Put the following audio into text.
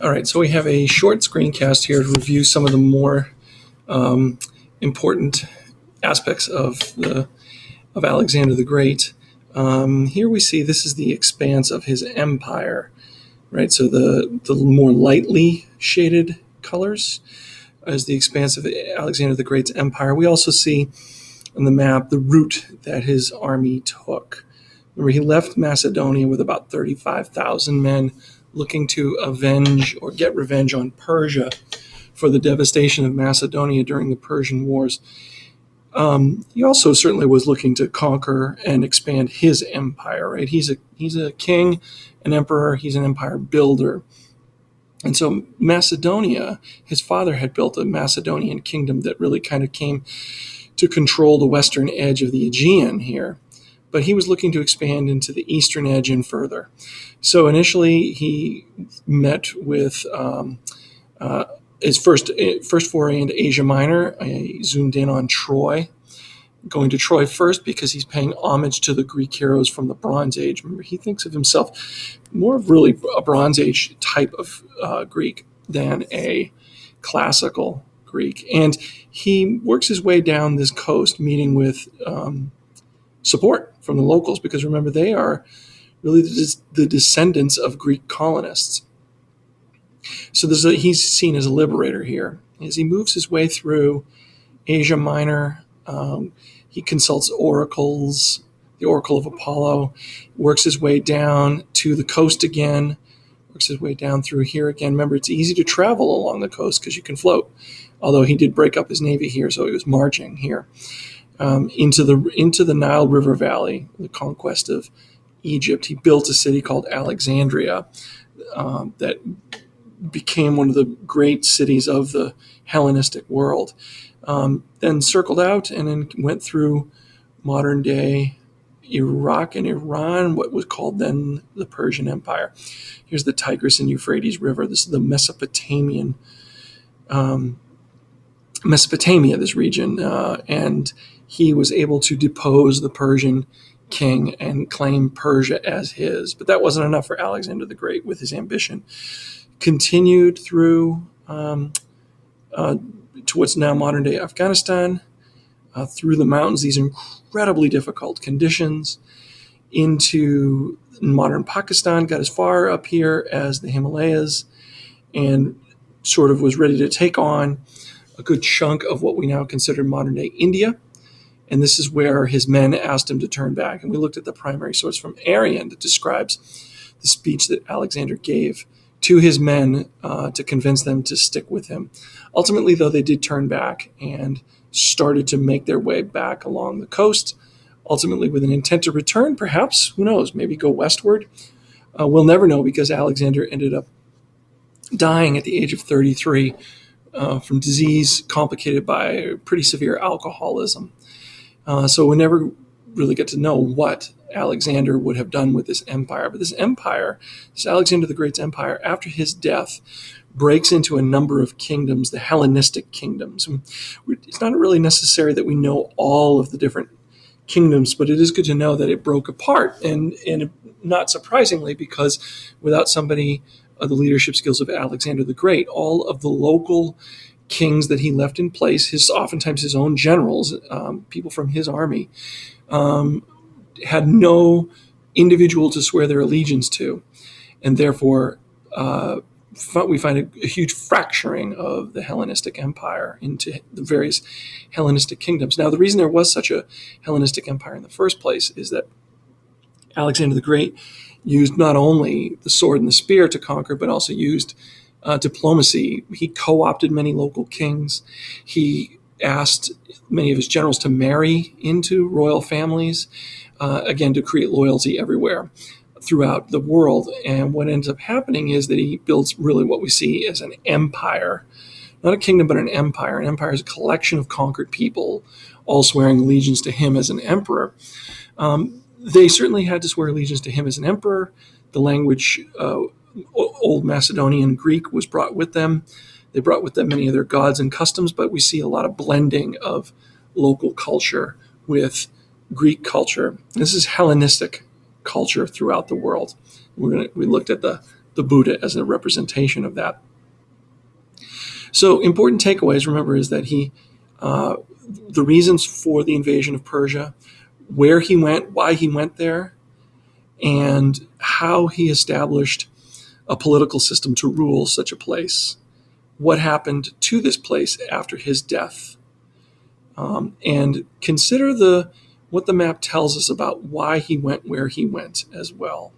All right, so we have a short screencast here to review some of the more important aspects of Alexander the Great. Here we see this is the expanse of his empire, right? So the more lightly shaded colors is the expanse of Alexander the Great's empire. We also see on the map the route that his army took. Remember, he left Macedonia with about 35,000 men looking to avenge or get revenge on Persia for the devastation of Macedonia during the Persian Wars. He also certainly was looking to conquer and expand his empire, right? He's a king, an emperor, he's an empire builder. And so Macedonia, his father had built a Macedonian kingdom that really kind of came to control the western edge of the Aegean here. But he was looking to expand into the eastern edge and further. So initially, he met with his first foray into Asia Minor. I zoomed in on Troy, going to Troy first because he's paying homage to the Greek heroes from the Bronze Age. Remember, he thinks of himself more of really a Bronze Age type of Greek than a classical Greek. And he works his way down this coast, meeting with support from the locals, because remember, they are really the descendants of Greek colonists. So he's seen as a liberator here. As he moves his way through Asia Minor, he consults oracles, the Oracle of Apollo, works his way down to the coast again, works his way down through here again. Remember, it's easy to travel along the coast because you can float, although he did break up his navy here, so he was marching here. Into the Nile River Valley, the conquest of Egypt. He built a city called Alexandria that became one of the great cities of the Hellenistic world. Then circled out and then went through modern-day Iraq and Iran, what was called then the Persian Empire. Here's the Tigris and Euphrates River. This is the Mesopotamia, this region, and he was able to depose the Persian king and claim Persia as his. But that wasn't enough for Alexander the Great with his ambition. Continued through to what's now modern-day Afghanistan, through the mountains, these incredibly difficult conditions, into modern Pakistan, got as far up here as the Himalayas, and sort of was ready to take on a good chunk of what we now consider modern-day India. And this is where his men asked him to turn back. And we looked at the primary source from Arrian that describes the speech that Alexander gave to his men to convince them to stick with him. Ultimately, though, they did turn back and started to make their way back along the coast, ultimately with an intent to return, perhaps, who knows, maybe go westward. We'll never know, because Alexander ended up dying at the age of 33 from disease complicated by pretty severe alcoholism. So we never really get to know what Alexander would have done with this empire. But this empire, this Alexander the Great's empire, after his death, breaks into a number of kingdoms, the Hellenistic kingdoms. It's not really necessary that we know all of the different kingdoms, but it is good to know that it broke apart. And not surprisingly, because without somebody of the leadership skills of Alexander the Great, all of the local kings that he left in place, oftentimes his own generals, people from his army, had no individual to swear their allegiance to. And therefore, we find a huge fracturing of the Hellenistic Empire into the various Hellenistic kingdoms. Now, the reason there was such a Hellenistic Empire in the first place is that Alexander the Great used not only the sword and the spear to conquer, but also used diplomacy. He co-opted many local kings. He asked many of his generals to marry into royal families, again, to create loyalty everywhere throughout the world. And what ends up happening is that he builds really what we see as an empire, not a kingdom, but an empire. An empire is a collection of conquered people, all swearing allegiance to him as an emperor. They certainly had to swear allegiance to him as an emperor. The language, Old Macedonian Greek, was brought with them. They brought with them many of their gods and customs, but we see a lot of blending of local culture with Greek culture. This is Hellenistic culture throughout the world. We looked at the the Buddha as a representation of that. So important takeaways, remember, is that the reasons for the invasion of Persia, where he went, why he went there, and how he established a political system to rule such a place. What happened to this place after his death. And consider what the map tells us about why he went where he went as well.